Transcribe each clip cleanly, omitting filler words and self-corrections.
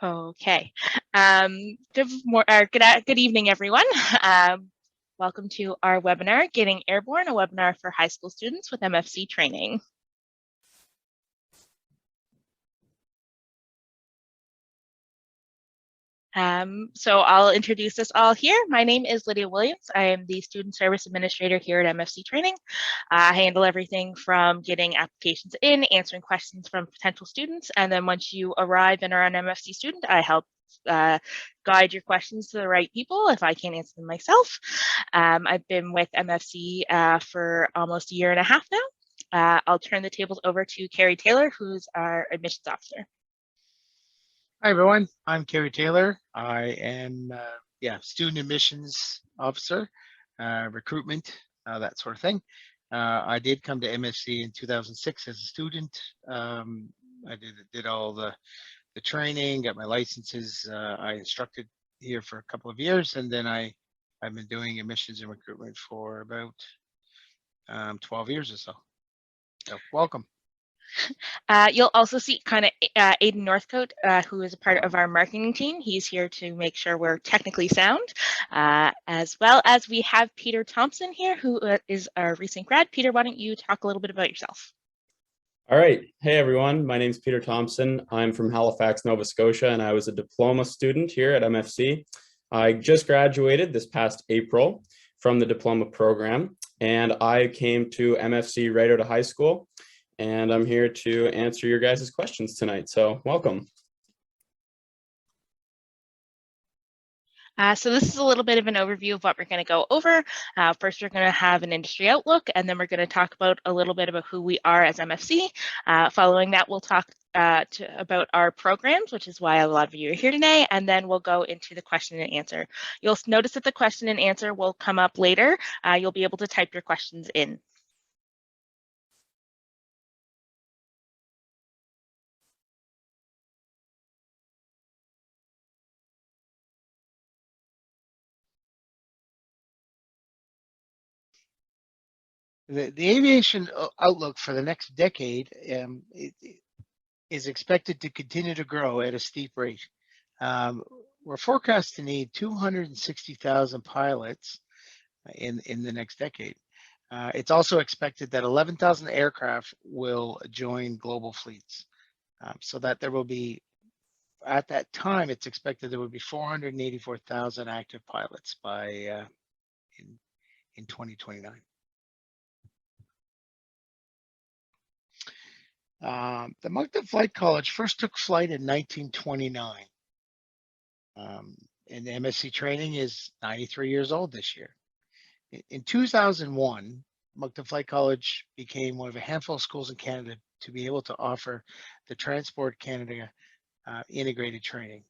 Okay. Good evening, everyone. Welcome to our webinar, Getting Airborne, a webinar for high school students with MFC training. So I'll introduce us all here. My name is Lydia Williams. I am the Student Service Administrator here at MFC Training. I handle everything from getting applications in, answering questions from potential students, and then once you arrive and are an MFC student, I help guide your questions to the right people if I can't answer them myself. I've been with MFC for almost a year and a half now. I'll turn the tables over to Carrie Taylor, who's our admissions officer. Hi, everyone. I'm Kerry Taylor. I am, student admissions officer, recruitment, that sort of thing. I did come to MFC in 2006 as a student. I did all the training, got my licenses. I instructed here for a couple of years, and then I've been doing admissions and recruitment for about 12 years or so. So welcome. You'll also see Aiden Northcote, who is a part of our marketing team. He's here to make sure we're technically sound, as well as we have Peter Thompson here, who is our recent grad. Peter, why don't you talk a little bit about yourself? All right. Hey, everyone. My name is Peter Thompson. I'm from Halifax, Nova Scotia, and I was a diploma student here at MFC. I just graduated this past April from the diploma program, and I came to MFC right out of high school. And I'm here to answer your guys' questions tonight. So welcome. So this is a little bit of an overview of what we're going to go over. First, we're going to have an industry outlook, and then we're going to talk about a little bit about who we are as MFC. Following that, we'll talk about our programs, which is why a lot of you are here today, and then we'll go into the question and answer. You'll notice that the question and answer will come up later. You'll be able to type your questions in. The aviation outlook for the next decade is expected to continue to grow at a steep rate. We're forecast to need 260,000 pilots in the next decade. It's also expected that 11,000 aircraft will join global fleets, so that there will be, at that time, it's expected there will be 484,000 active pilots by in 2029. The Moncton Flight College first took flight in 1929. And the MSc training is 93 years old this year. In 2001, Moncton Flight College became one of a handful of schools in Canada to be able to offer the Transport Canada integrated training.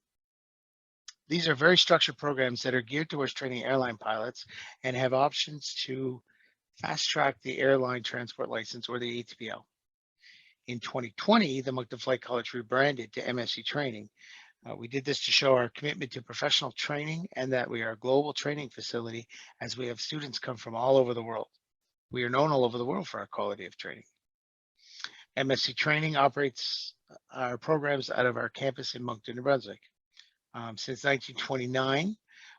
These are very structured programs that are geared towards training airline pilots and have options to fast track the airline transport license, or the ATPL. In 2020, the Moncton Flight College rebranded to MSc Training. We did this to show our commitment to professional training and that we are a global training facility, as we have students come from all over the world. We are known all over the world for our quality of training. MSc Training operates our programs out of our campus in Moncton, New Brunswick. Since 1929,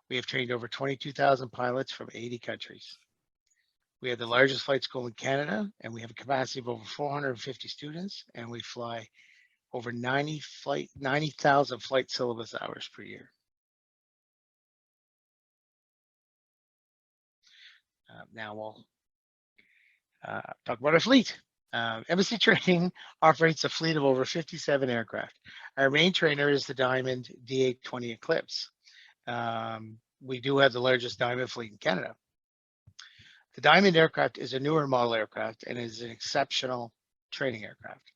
we have trained over 22,000 pilots from 80 countries. We are the largest flight school in Canada, and we have a capacity of over 450 students, and we fly over 90,000 flight syllabus hours per year. Now we'll talk about our fleet. MSc Training operates a fleet of over 57 aircraft. Our main trainer is the Diamond D820 Eclipse. We do have the largest Diamond fleet in Canada. The Diamond aircraft is a newer model aircraft and is an exceptional training aircraft.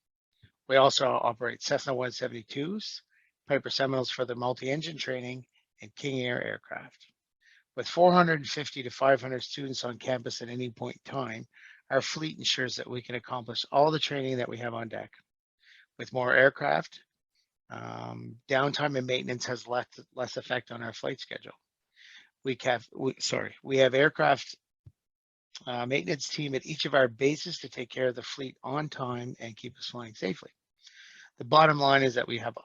We also operate Cessna 172s, Piper Seminoles for the multi-engine training, and King Air aircraft. With 450 to 500 students on campus at any point in time, our fleet ensures that we can accomplish all the training that we have on deck. With more aircraft, downtime and maintenance has less effect on our flight schedule. We have aircraft maintenance team at each of our bases to take care of the fleet on time and keep us flying safely. The bottom line is that we have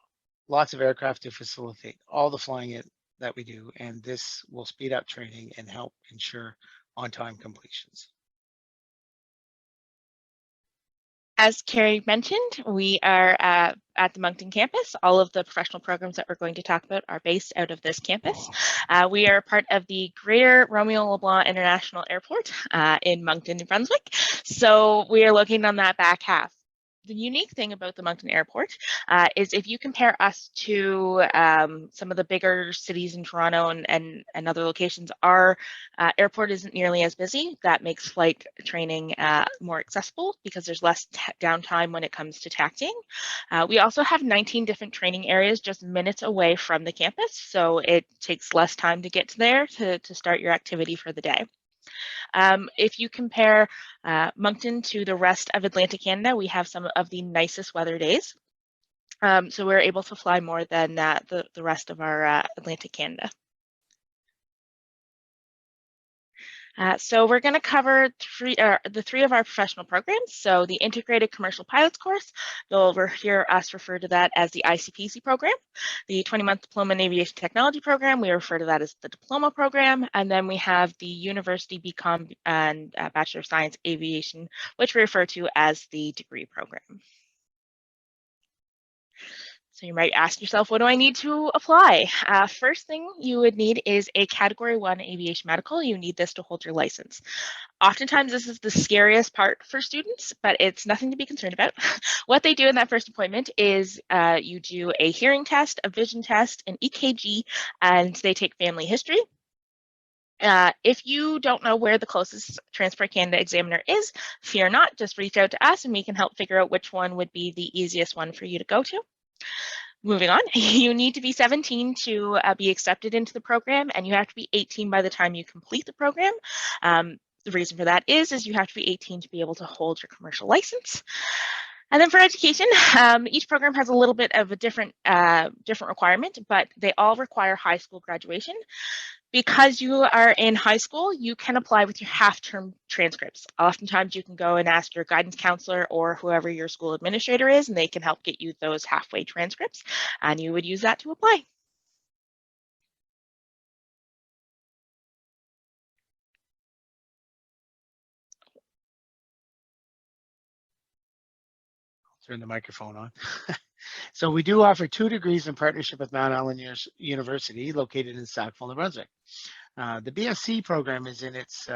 lots of aircraft to facilitate all the flying that we do, and this will speed up training and help ensure on-time completions. As Carrie mentioned, we are at the Moncton campus. All of the professional programs that we're going to talk about are based out of this campus. We are part of the Greater Romeo LeBlanc International Airport in Moncton, New Brunswick. So we are located on that back half. The unique thing about the Moncton Airport is if you compare us to some of the bigger cities in Toronto and other locations, our airport isn't nearly as busy. That makes flight training more accessible because there's less downtime when it comes to taxiing. We also have 19 different training areas just minutes away from the campus, so it takes less time to get to there to start your activity for the day. If you compare Moncton to the rest of Atlantic Canada, we have some of the nicest weather days. So we're able to fly more than the rest of our Atlantic Canada. So we're going to cover the three of our professional programs. So the Integrated Commercial Pilots course, you'll hear us refer to that as the ICPC program. The 20-month Diploma in Aviation Technology program, we refer to that as the Diploma program. And then we have the University BCom and Bachelor of Science Aviation, which we refer to as the degree program. So you might ask yourself, what do I need to apply? First thing you would need is a Category 1 aviation medical. You need this to hold your license. Oftentimes, this is the scariest part for students, but it's nothing to be concerned about. What they do in that first appointment is you do a hearing test, a vision test, an EKG, and they take family history. If you don't know where the closest Transport Canada examiner is, fear not, just reach out to us and we can help figure out which one would be the easiest one for you to go to. Moving on, you need to be 17 to be accepted into the program, and you have to be 18 by the time you complete the program. The reason for that is you have to be 18 to be able to hold your commercial license. And then for education, each program has a little bit of a different requirement, but they all require high school graduation. Because you are in high school, you can apply with your half-term transcripts. Oftentimes you can go and ask your guidance counselor or whoever your school administrator is, and they can help get you those halfway transcripts, and you would use that to apply. Turn the microphone on. So we do offer 2 degrees in partnership with Mount Allen University, located in Sackville, New Brunswick. The BSc program is in its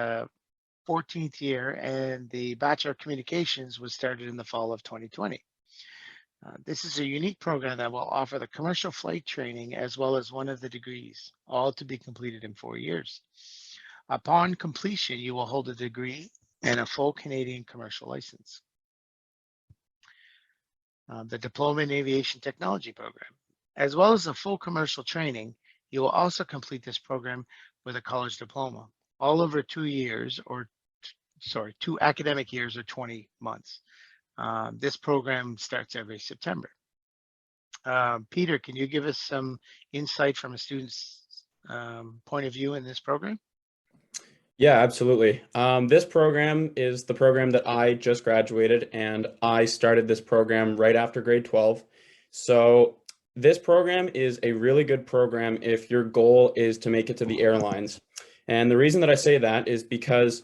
14th year, and the Bachelor of Communications was started in the fall of 2020. This is a unique program that will offer the commercial flight training as well as one of the degrees, all to be completed in 4 years. Upon completion, you will hold a degree and a full Canadian commercial license. The Diploma in Aviation Technology program. As well as the full commercial training, you will also complete this program with a college diploma, all over 2 years, or 2 academic years or 20 months. This program starts every September. Peter, can you give us some insight from a student's point of view in this program? Yeah, absolutely. This program is the program that I just graduated, and I started this program right after grade 12. So this program is a really good program if your goal is to make it to the airlines. And the reason that I say that is because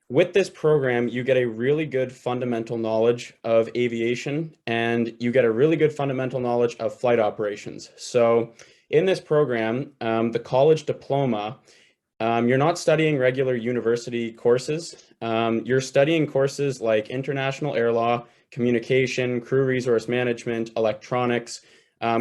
with this program, you get a really good fundamental knowledge of aviation, and you get a really good fundamental knowledge of flight operations. So in this program, the college diploma, you're not studying regular university courses. You're studying courses like international air law, communication, crew resource management, electronics,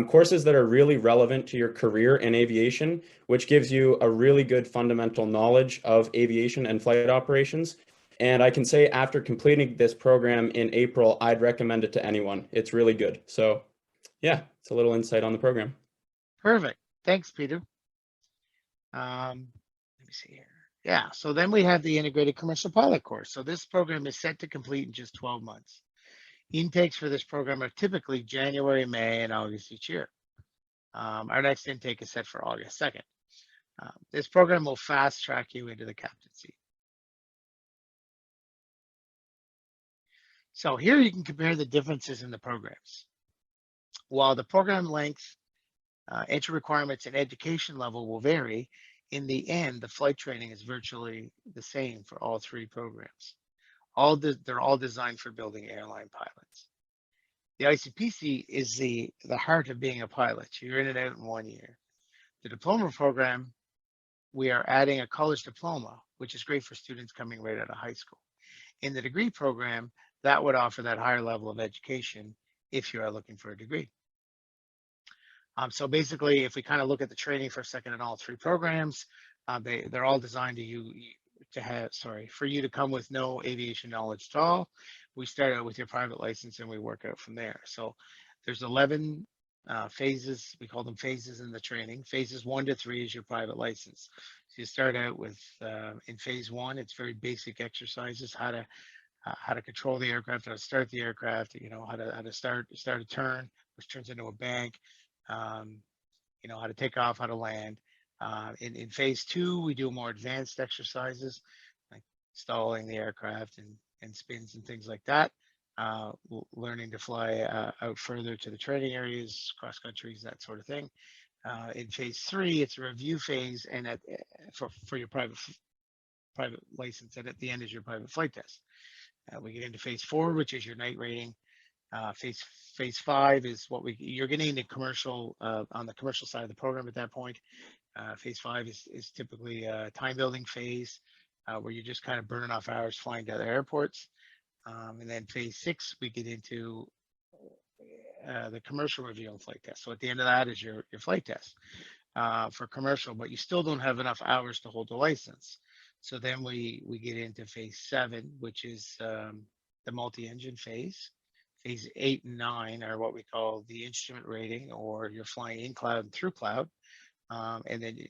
courses that are really relevant to your career in aviation, which gives you a really good fundamental knowledge of aviation and flight operations. And I can say after completing this program in April, I'd recommend it to anyone. It's really good. So yeah, it's a little insight on the program. Perfect. Thanks, Peter. Let me see here. Yeah, so then we have the Integrated Commercial Pilot course. So this program is set to complete in just 12 months. Intakes for this program are typically January, May, and August each year. Our next intake is set for August 2nd. This program will fast track you into the captaincy. So here you can compare the differences in the programs. While the program length Entry requirements and education level will vary. In the end, the flight training is virtually the same for all three programs. They're all designed for building airline pilots. The ICPC is the heart of being a pilot. You're in and out in 1 year. The diploma program, we are adding a college diploma, which is great for students coming right out of high school. In the degree program, that would offer that higher level of education if you are looking for a degree. So basically, if we kind of look at the training for a second in all three programs, they're all designed for you to come with no aviation knowledge at all. We start out with your private license and we work out from there. So there's 11 phases. We call them phases in the training. Phases 1 to 3 is your private license. So you start out with in phase 1, it's very basic exercises, how to control the aircraft, how to start the aircraft, how to start a turn, which turns into a bank, how to take off, how to land. In phase 2, we do more advanced exercises like stalling the aircraft and spins and things like that. Learning to fly out further to the training areas, cross countries, that sort of thing. In phase 3, it's a review phase, and for your private license, and at the end is your private flight test. We get into phase 4, which is your night rating. Phase 5 is you're getting into commercial on the commercial side of the program at that point. Phase 5 is typically a time building phase where you're just kind of burning off hours flying to other airports. And then phase 6, we get into the commercial review and flight test. So at the end of that is your flight test for commercial, but you still don't have enough hours to hold the license. So then we get into phase 7, which is the multi-engine phase. Phase 8 and 9 are what we call the instrument rating, or you're flying in cloud and through cloud. And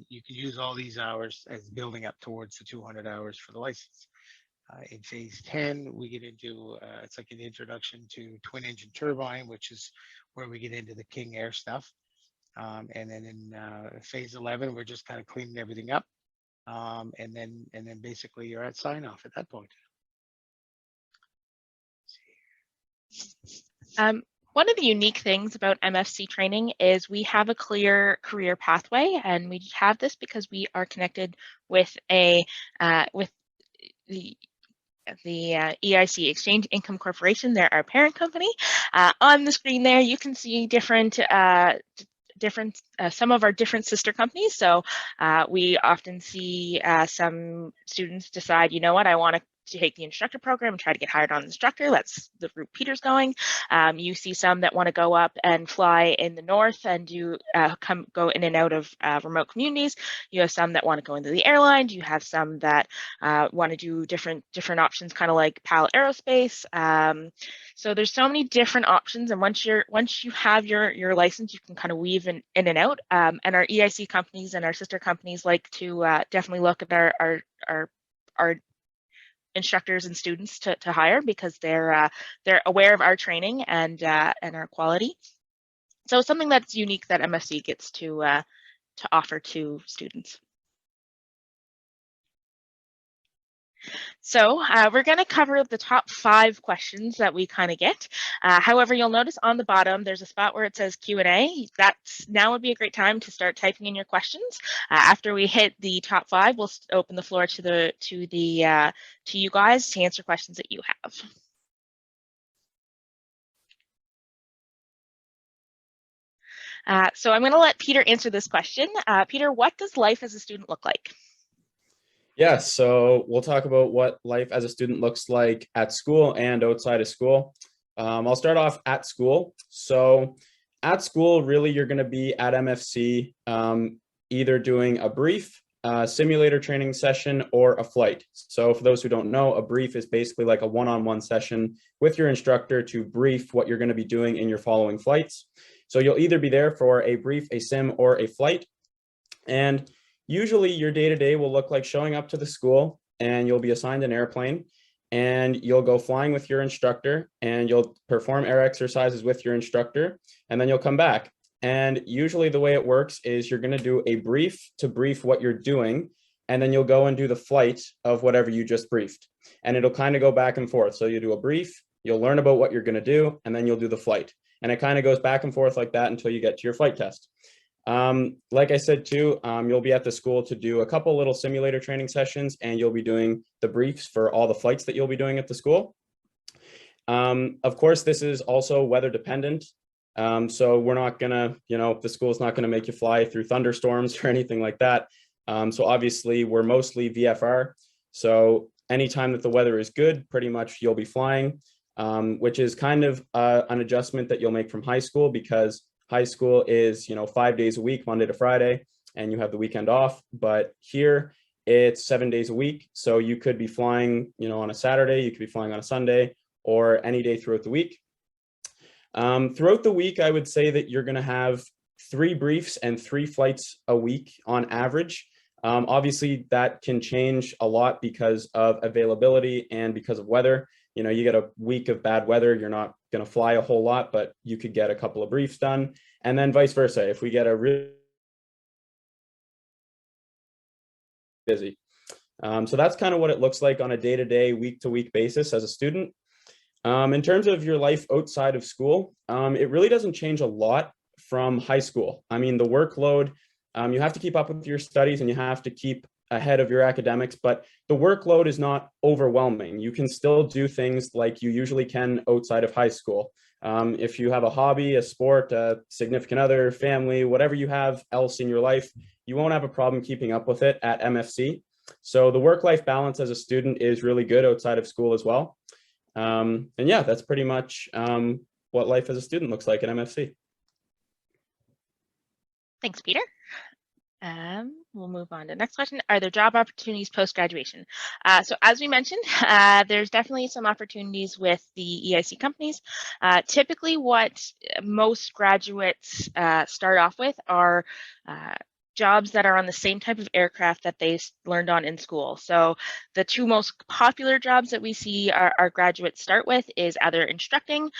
you can use all these hours as building up towards the 200 hours for the license. In phase 10, we get into, it's like an introduction to twin engine turbine, which is where we get into the King Air stuff. And then in phase 11, we're just kind of cleaning everything up. And then basically you're at sign off at that point. One of the unique things about MFC training is we have a clear career pathway, and we have this because we are connected with the EIC, Exchange Income Corporation. They're our parent company. On the screen there, you can see some of our different sister companies. So we often see some students decide, you know what, I want to take the instructor program and try to get hired on instructor. That's the route Peter's going. You see some that want to go up and fly in the north and go in and out of remote communities. You have some that want to go into the airline. You have some that want to do different options, kind of like PAL Aerospace. So there's so many different options, and once you have your license, you can kind of weave in and out. And our EIC companies and our sister companies like to definitely look at our instructors and students to hire, because they're aware of our training and our quality. So it's something that's unique that MFC gets to offer to students. So we're going to cover the top 5 questions that we kind of get. However, you'll notice on the bottom there's a spot where it says Q&A. Now would be a great time to start typing in your questions. After we hit the top 5, we'll open the floor to you guys to answer questions that you have. So I'm going to let Peter answer this question. Peter, what does life as a student look like? Yeah, so we'll talk about what life as a student looks like at school and outside of school. I'll start off at school. So at school, really, you're going to be at MFC either doing a brief, simulator training session, or a flight. So for those who don't know, a brief is basically like a one-on-one session with your instructor to brief what you're going to be doing in your following flights. So you'll either be there for a brief, a sim, or a flight. And usually your day-to-day will look like showing up to the school, and you'll be assigned an airplane, and you'll go flying with your instructor, and you'll perform air exercises with your instructor, and then you'll come back. And usually the way it works is you're going to do a brief to brief what you're doing, and then you'll go and do the flight of whatever you just briefed. And it'll kind of go back and forth. So you do a brief, you'll learn about what you're going to do, and then you'll do the flight. And it kind of goes back and forth like that until you get to your flight test. Like I said too, you'll be at the school to do a couple little simulator training sessions, and you'll be doing the briefs for all the flights that you'll be doing at the school. Of course, this is also weather dependent. So we're not gonna, the school's not gonna make you fly through thunderstorms or anything like that. So obviously we're mostly VFR. So anytime that the weather is good, pretty much you'll be flying, which is kind of an adjustment that you'll make from high school, because high school is, 5 days a week, Monday to Friday, and you have the weekend off. But here it's 7 days a week. So you could be flying, on a Saturday, you could be flying on a Sunday, or any day throughout the week. Throughout the week, I would say that you're going to have 3 briefs and 3 flights a week on average. Obviously, that can change a lot because of availability and because of weather. You get a week of bad weather, you're not going to fly a whole lot, but you could get a couple of briefs done. And then vice versa. If we get a really busy. So that's kind of what it looks like on a day-to-day, week-to-week basis as a student. In terms of your life outside of school, it really doesn't change a lot from high school. I mean, the workload, you have to keep up with your studies and you have to keep ahead of your academics, but the workload is not overwhelming. You can still do things like you usually can outside of high school. If you have a hobby, a sport, a significant other, family, whatever you have else in your life, you won't have a problem keeping up with it at MFC. So the work-life balance as a student is really good outside of school as well. And yeah, that's pretty much what life as a student looks like at MFC. Thanks, Peter. We'll move on to the next question. Are there job opportunities post-graduation? So as we mentioned, there's definitely some opportunities with the EIC companies. Typically what most graduates start off with are jobs that are on the same type of aircraft that they learned on in school. So the 2 most popular jobs that we see our graduates start with is either instructing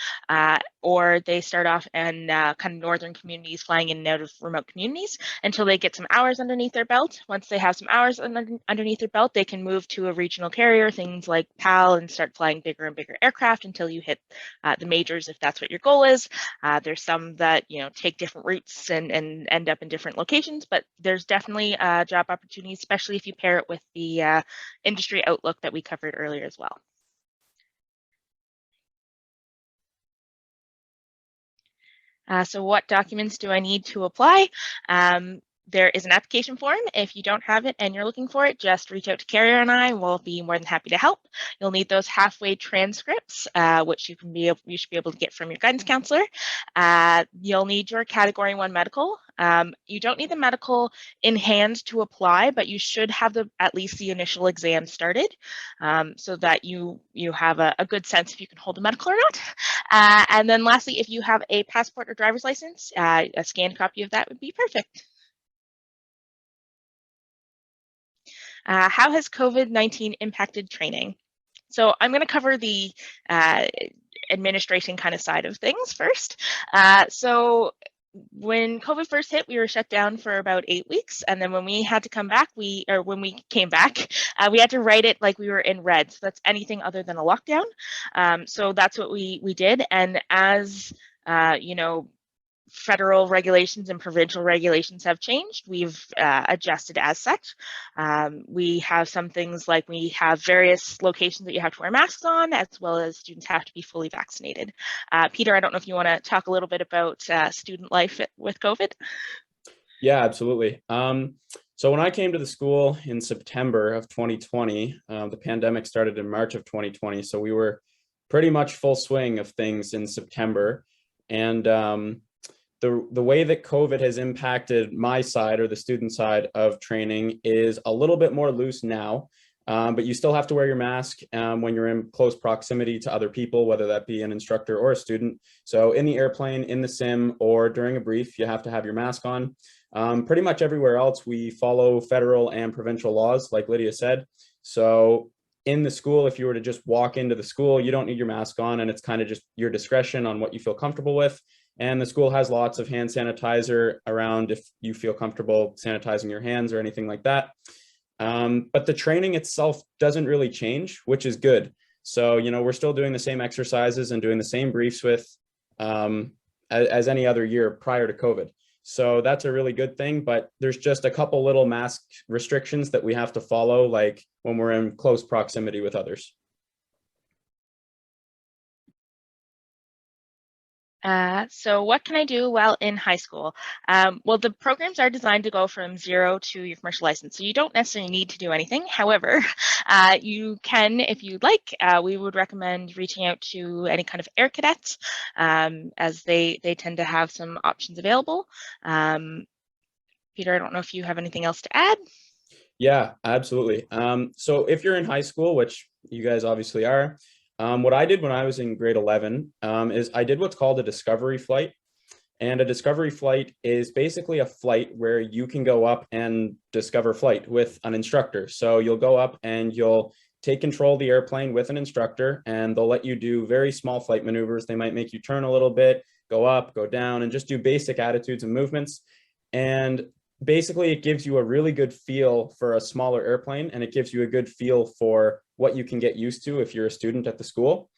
or they start off in kind of northern communities, flying in and out of remote communities until they get some hours underneath their belt. Once they have some hours underneath their belt, they can move to a regional carrier, things like PAL, and start flying bigger and bigger aircraft until you hit the majors, if that's what your goal is. There's some that take different routes and end up in different locations, but there's definitely job opportunities, especially if you pair it with the industry outlook that we covered earlier as well. So what documents do I need to apply? There is an application form. If you don't have it and you're looking for it, just reach out to Carrier and I. We'll be more than happy to help. You'll need those halfway transcripts, which you should be able to get from your guidance counselor. You'll need your Category 1 medical. You don't need the medical in hand to apply, but you should have at least the initial exam started, so that you have a good sense if you can hold a medical or not. And then lastly, if you have a passport or driver's license, a scanned copy of that would be perfect. How has COVID-19 impacted training? So I'm going to cover the administration kind of side of things first. So when COVID first hit, we were shut down for about 8 weeks. And then when we had to come back, when we came back, we had to write it like we were in red. So that's anything other than a lockdown. So that's what we did. And as, federal regulations and provincial regulations have changed, we've adjusted as such. We have some things like we have various locations that you have to wear masks on, as well as students have to be fully vaccinated. Peter, I don't know if you want to talk a little bit about student life with COVID. Yeah, absolutely. So when I came to the school in September of 2020, the pandemic started in March of 2020. So we were pretty much full swing of things in September. And the way that COVID has impacted my side, or the student side of training, is a little bit more loose now, but you still have to wear your mask when you're in close proximity to other people, whether that be an instructor or a student. So in the airplane, in the sim, or during a brief, you have to have your mask on. Pretty much everywhere else, we follow federal and provincial laws, like Lydia said. So in the school, if you were to just walk into the school, you don't need your mask on, and it's kind of just your discretion on what you feel comfortable with. And the school has lots of hand sanitizer around if you feel comfortable sanitizing your hands or anything like that. But the training itself doesn't really change, which is good. So, we're still doing the same exercises and doing the same briefs with as any other year prior to COVID. So that's a really good thing, but there's just a couple little mask restrictions that we have to follow, like when we're in close proximity with others. So what can I do while in high school? Well, the programs are designed to go from 0 to your commercial license, so you don't necessarily need to do anything. However, you can, if you'd like. We would recommend reaching out to any kind of air cadets, as they tend to have some options available. Peter, I don't know if you have anything else to add. Yeah, absolutely. So if you're in high school, which you guys obviously are, what I did when I was in grade 11 is I did what's called a discovery flight. And a discovery flight is basically a flight where you can go up and discover flight with an instructor. So you'll go up and you'll take control of the airplane with an instructor, and they'll let you do very small flight maneuvers. They might make you turn a little bit, go up, go down, and just do basic attitudes and movements. And basically it gives you a really good feel for a smaller airplane, and it gives you a good feel for what you can get used to if you're a student at the school.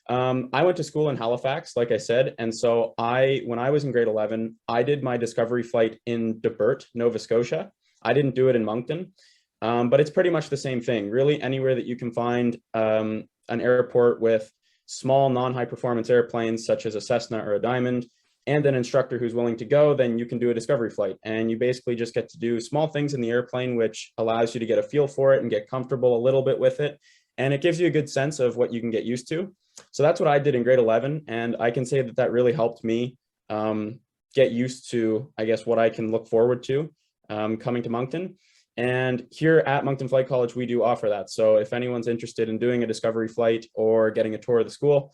I went to school in Halifax, like I said, and so when I was in grade 11, I did my discovery flight in Debert, Nova Scotia. I didn't do it in Moncton, but it's pretty much the same thing. Really, anywhere that you can find an airport with small, non-high performance airplanes, such as a Cessna or a Diamond, and an instructor who's willing to go, then you can do a discovery flight. And you basically just get to do small things in the airplane, which allows you to get a feel for it and get comfortable a little bit with it. And it gives you a good sense of what you can get used to. So that's what I did in grade 11. And I can say that that really helped me get used to, I guess, what I can look forward to coming to Moncton. And here at Moncton Flight College, we do offer that. So if anyone's interested in doing a discovery flight or getting a tour of the school,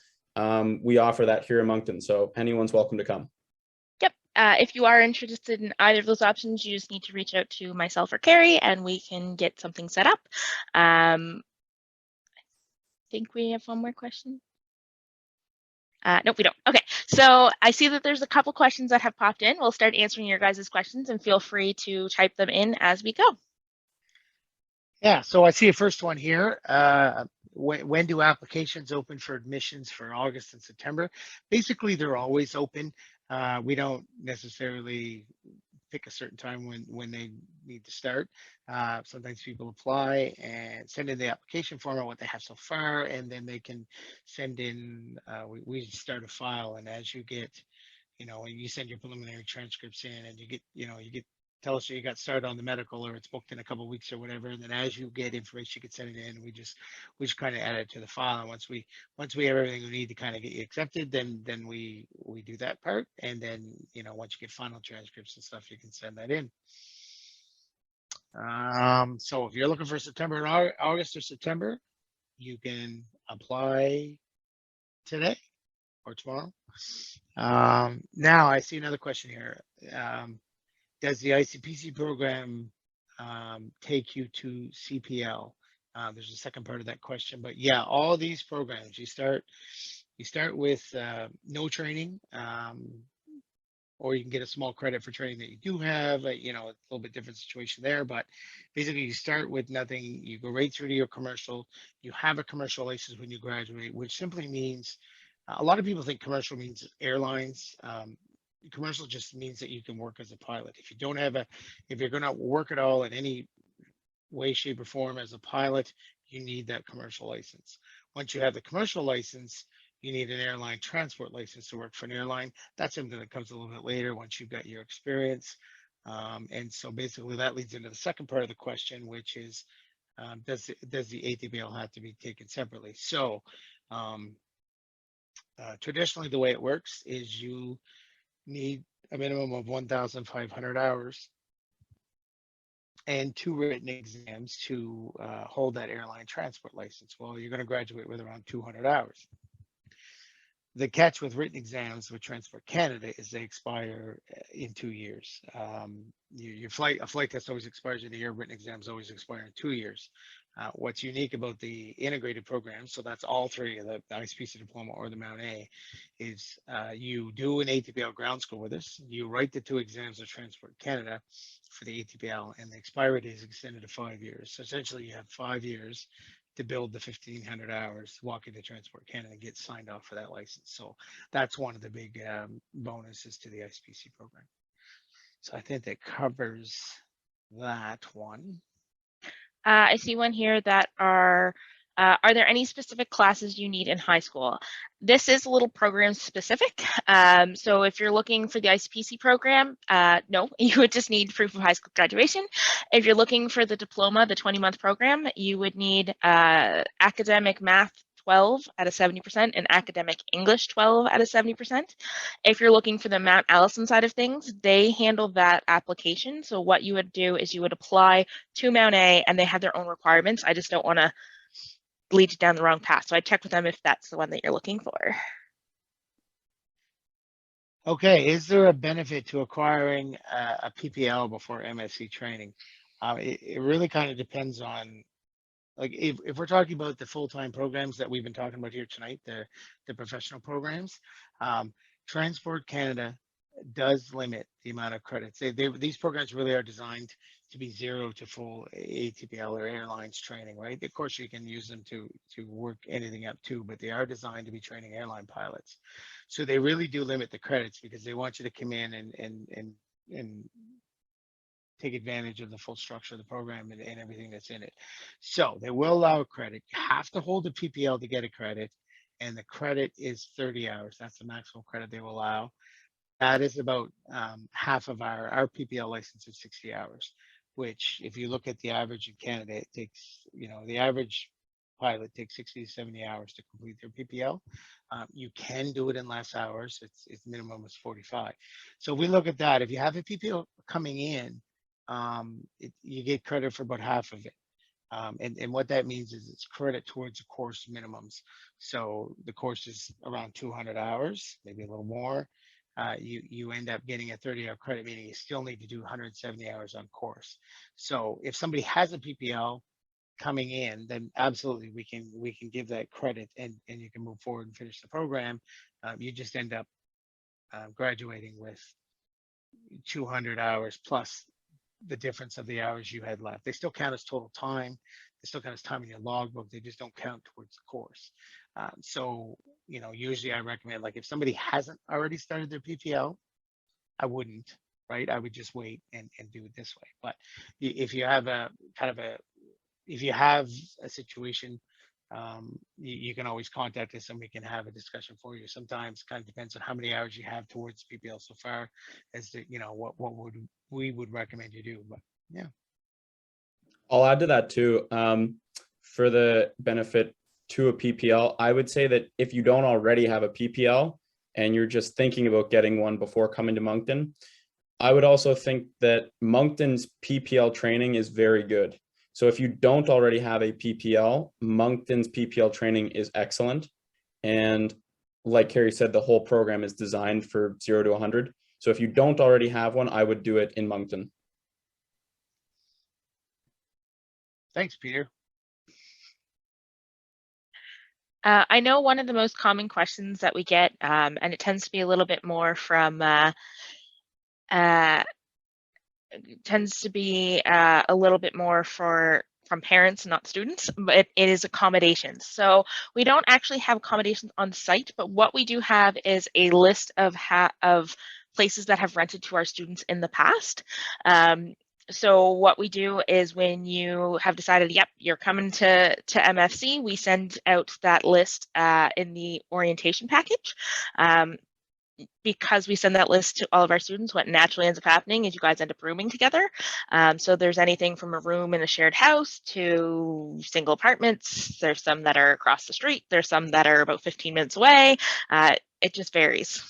we offer that here in Moncton. So anyone's welcome to come. Yep. If you are interested in either of those options, you just need to reach out to myself or Carrie, and we can get something set up. I think we have one more question. Nope, we don't. Okay, so I see that there's a couple questions that have popped in. We'll start answering your guys' questions, and feel free to type them in as we go. Yeah, so I see a first one here. When do applications open for admissions for August and September? Basically, they're always open. We don't necessarily pick a certain time when they need to start. Sometimes people apply and send in the application form of what they have so far, and then they can send in, we start a file, and as you get, you send your preliminary transcripts in, and you get tell us you got started on the medical, or it's booked in a couple of weeks or whatever, and then as you get information you can send it in, and we just kind of add it to the file. And once we have everything we need to kind of get you accepted, then we do that part, and then once you get final transcripts and stuff, you can send that in. So if you're looking for September and August or September, you can apply today or tomorrow. Now I see another question here. Does the ICPC program take you to CPL? There's a second part of that question, but yeah, all these programs, you start with no training, or you can get a small credit for training that you do have. It's a little bit different situation there, but basically you start with nothing, you go right through to your commercial. You have a commercial license when you graduate, which simply means, a lot of people think commercial means airlines. Commercial just means that you can work as a pilot. If you're going to work at all in any way, shape, or form as a pilot, you need that commercial license. Once you have the commercial license, you need an airline transport license to work for an airline. That's something that comes a little bit later once you've got your experience. And so basically that leads into the second part of the question, which is, does the ATPL have to be taken separately? So traditionally the way it works is you need a minimum of 1,500 hours and 2 written exams to hold that airline transport license. Well, you're going to graduate with around 200 hours. The catch with written exams with Transport Canada is they expire in 2 years. A flight test always expires in a year. Written exams always expire in 2 years. What's unique about the integrated program, so that's all three, the ICPC diploma or the Mount A, is you do an ATPL ground school with us. You write the 2 exams of Transport Canada for the ATPL, and the expiry date is extended to 5 years. So essentially, you have 5 years to build the 1,500 hours, walk into Transport Canada and get signed off for that license. So that's one of the big bonuses to the ICPC program. So I think that covers that one. I see one here that are there any specific classes you need in high school? This is a little program specific. So if you're looking for the ICPC program, no, you would just need proof of high school graduation. If you're looking for the diploma, the 20-month program, you would need academic math 12 out of 70% and academic English 12 out of 70%. If you're looking for the Mount Allison side of things, they handle that application. So what you would do is you would apply to Mount A and they have their own requirements. I just don't want to lead you down the wrong path. So I check with them if that's the one that you're looking for. Okay, is there a benefit to acquiring a PPL before MSc training? It really kind of depends on, like, if we're talking about the full-time programs that we've been talking about here tonight, the professional programs, Transport Canada does limit the amount of credits. These programs really are designed to be 0 to full ATPL or airlines training, right? Of course, you can use them to work anything up to, but they are designed to be training airline pilots. So they really do limit the credits because they want you to come in and take advantage of the full structure of the program and everything that's in it. So they will allow a credit. You have to hold a PPL to get a credit, and the credit is 30 hours. That's the maximum credit they will allow. That is about half of our PPL license is 60 hours, which if you look at the average in Canada, it takes, the average pilot takes 60 to 70 hours to complete their PPL. You can do it in less hours. Its minimum is 45. So if we look at that, if you have a PPL coming in, you get credit for about half of it. And what that means is it's credit towards the course minimums. So the course is around 200 hours, maybe a little more. You end up getting a 30-hour credit, meaning you still need to do 170 hours on course. So if somebody has a PPL coming in, then absolutely we can give that credit and you can move forward and finish the program. You just end up graduating with 200 hours plus the difference of the hours you had left. They still count as total time. They still count as time in your logbook. They just don't count towards the course. So, usually I recommend, like, if somebody hasn't already started their PPL, I wouldn't, right? I would just wait and do it this way. But if you have if you have a situation, you can always contact us and we can have a discussion for you. Sometimes kind of depends on how many hours you have towards PPL so far as to, what we would recommend you do. But yeah. I'll add to that too. For the benefit to a PPL, I would say that if you don't already have a PPL and you're just thinking about getting one before coming to Moncton, I would also think that Moncton's PPL training is very good. So if you don't already have a PPL, Moncton's PPL training is excellent. And like Carrie said, the whole program is designed for 0 to 100. So if you don't already have one, I would do it in Moncton. Thanks, Peter. I know one of the most common questions that we get, and it tends to be a little bit more from a little bit more from parents, not students, but it is accommodations. So we don't actually have accommodations on site, but what we do have is a list of places that have rented to our students in the past. So what we do is when you have decided, yep, you're coming to MFC, we send out that list in the orientation package. Because we send that list to all of our students, what naturally ends up happening is you guys end up rooming together. So there's anything from a room in a shared house to single apartments. There's some that are across the street. There's some that are about 15 minutes away. It just varies.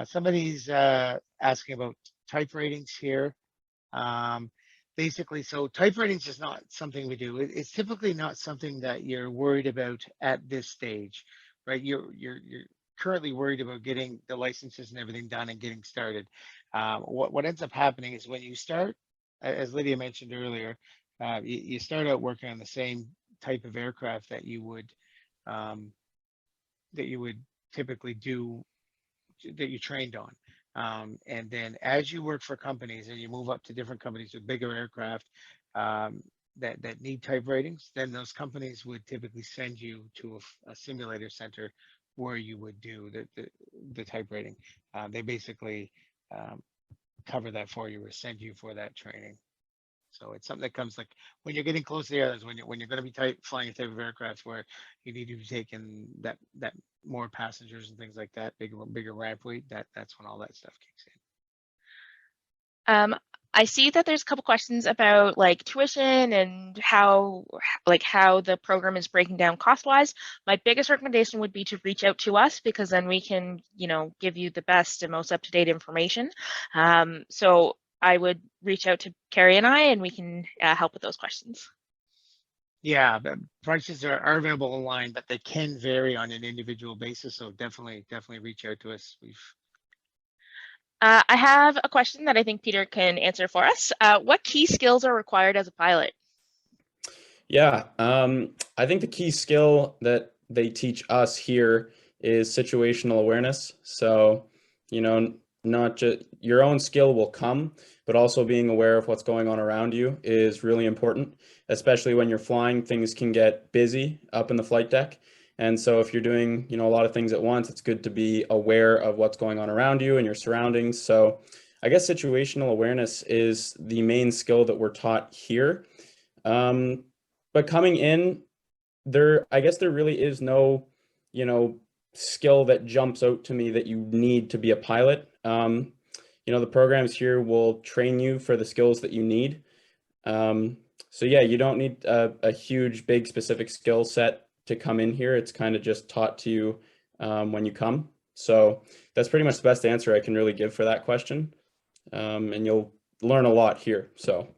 Somebody's asking about type ratings here. Basically, so type ratings is not something we do. It's typically not something that you're worried about at this stage, right? You're currently worried about getting the licenses and everything done and getting started. What ends up happening is when you start, as Lydia mentioned earlier, you start out working on the same type of aircraft that you would typically do, that you trained on. And then as you work for companies and you move up to different companies with bigger aircraft, that need type ratings, then those companies would typically send you to a simulator center where you would do the type rating. They basically cover that for you or send you for that training. So it's something that comes like when you're getting close to the others, when you're going to be flying a type of aircraft where you need to be taking that more passengers and things like that, bigger ramp weight, that's when all that stuff kicks in. I see that there's a couple questions about like tuition and how the program is breaking down cost-wise. My biggest recommendation would be to reach out to us because then we can, give you the best and most up-to-date information. So I would reach out to Carrie and I, and we can help with those questions. Yeah, the prices are available online, but they can vary on an individual basis. So definitely reach out to us. I have a question that I think Peter can answer for us. What key skills are required as a pilot? Yeah, I think the key skill that they teach us here is situational awareness. So, not just your own skill will come, but also being aware of what's going on around you is really important, especially when you're flying. Things can get busy up in the flight deck. And so if you're doing, a lot of things at once, it's good to be aware of what's going on around you and your surroundings. So I guess situational awareness is the main skill that we're taught here. But coming in, I guess there really is no, skill that jumps out to me that you need to be a pilot. The programs here will train you for the skills that you need. So yeah, you don't need a huge, big, specific skill set to come in here. It's kind of just taught to you when you come. So that's pretty much the best answer I can really give for that question. And you'll learn a lot here. So.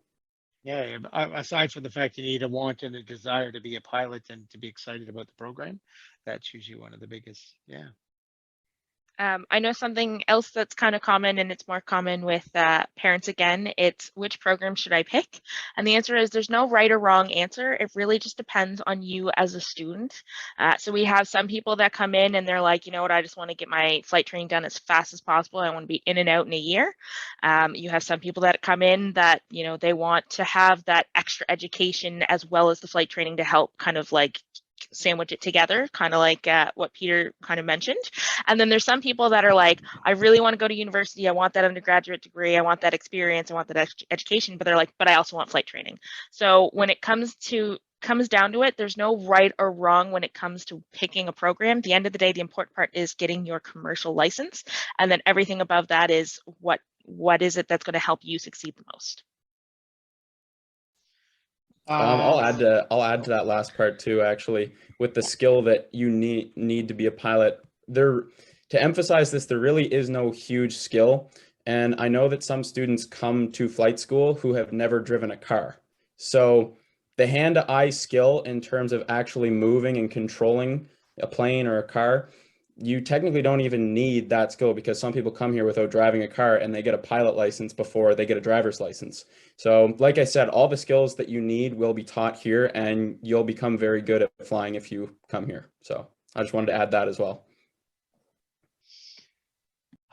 Yeah, aside from the fact you need a want and a desire to be a pilot and to be excited about the program, that's usually one of the biggest. Yeah. I know something else that's kind of common, and it's more common with parents again. It's which program should I pick? And the answer is there's no right or wrong answer. It really just depends on you as a student. So we have some people that come in and they're like, you know what, I just want to get my flight training done as fast as possible. I want to be in and out in a year. You have some people that come in that, they want to have that extra education as well as the flight training to help kind of like sandwich it together, kind of like what Peter kind of mentioned. And then there's some people that are like, I really want to go to university. I want that undergraduate degree. I want that experience. I want that education. But they're like, but I also want flight training. So when it comes down to it, there's no right or wrong when it comes to picking a program. At the end of the day, the important part is getting your commercial license. And then everything above that is what is it that's going to help you succeed the most. I'll add to that last part too, actually, with the skill that you need to be a pilot. To emphasize this, there really is no huge skill. And I know that some students come to flight school who have never driven a car. So the hand-to-eye skill in terms of actually moving and controlling a plane or a car, you technically don't even need that skill because some people come here without driving a car and they get a pilot license before they get a driver's license. So like I said, all the skills that you need will be taught here and you'll become very good at flying if you come here. So I just wanted to add that as well.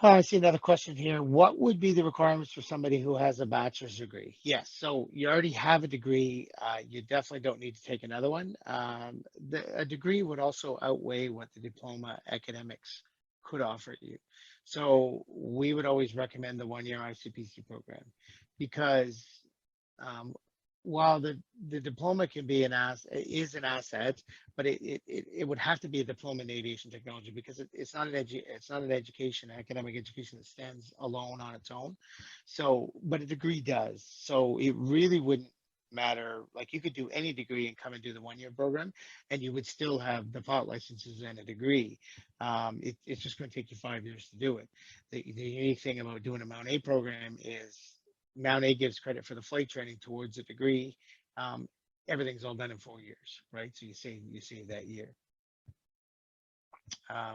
I see another question here. What would be the requirements for somebody who has a bachelor's degree? Yes, so you already have a degree. You definitely don't need to take another one. A degree would also outweigh what the diploma academics could offer you. So we would always recommend the one-year ICPC program because while the diploma can be an asset, but it would have to be a diploma in aviation technology because it's not an academic education that stands alone on its own. So, but a degree does. So it really wouldn't matter. Like you could do any degree and come and do the one-year program, and you would still have the pilot licenses and a degree. It's just going to take you 5 years to do it. The unique thing about doing a Mount A program is Mount A gives credit for the flight training towards a degree. Everything's all done in 4 years, right? So you save that year.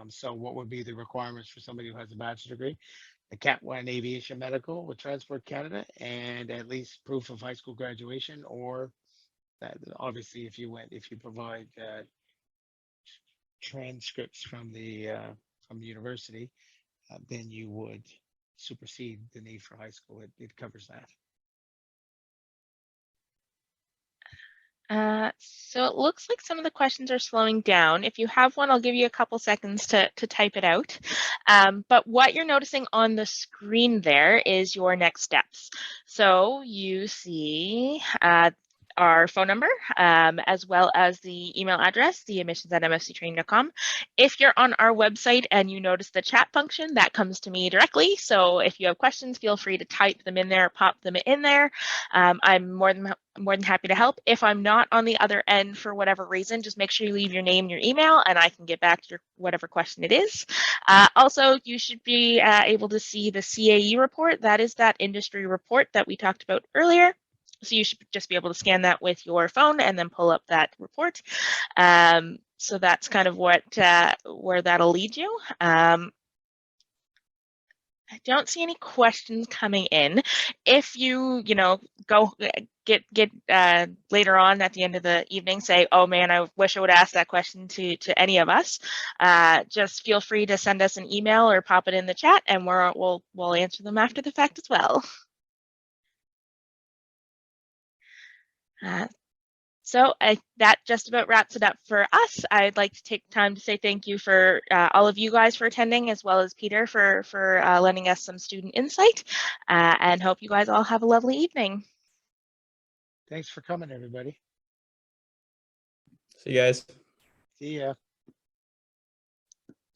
So what would be the requirements for somebody who has a bachelor's degree? The Cat 1 Aviation Medical with Transport Canada, and at least proof of high school graduation, or that obviously if you provide transcripts from the university, then you would supersede the need for high school. It covers that. So it looks like some of the questions are slowing down. If you have one, I'll give you a couple seconds to type it out. But what you're noticing on the screen there is your next steps. So you see our phone number, as well as the email address, the admissions@mfctraining.com. If you're on our website and you notice the chat function, that comes to me directly. So if you have questions, feel free to type them in there, pop them in there. I'm more than happy to help. If I'm not on the other end for whatever reason, just make sure you leave your name and your email, and I can get back to your whatever question it is. Also, you should be able to see the CAE report. That is that industry report that we talked about earlier. So you should just be able to scan that with your phone and then pull up that report. So that's kind of what where that'll lead you. I don't see any questions coming in. If you go get later on at the end of the evening, say, oh man, I wish I would ask that question to any of us, just feel free to send us an email or pop it in the chat, and we'll answer them after the fact as well. So that just about wraps it up for us. I'd like to take time to say thank you for all of you guys for attending, as well as Peter for lending us some student insight, and hope you guys all have a lovely evening. Thanks for coming, everybody. See you guys. See ya.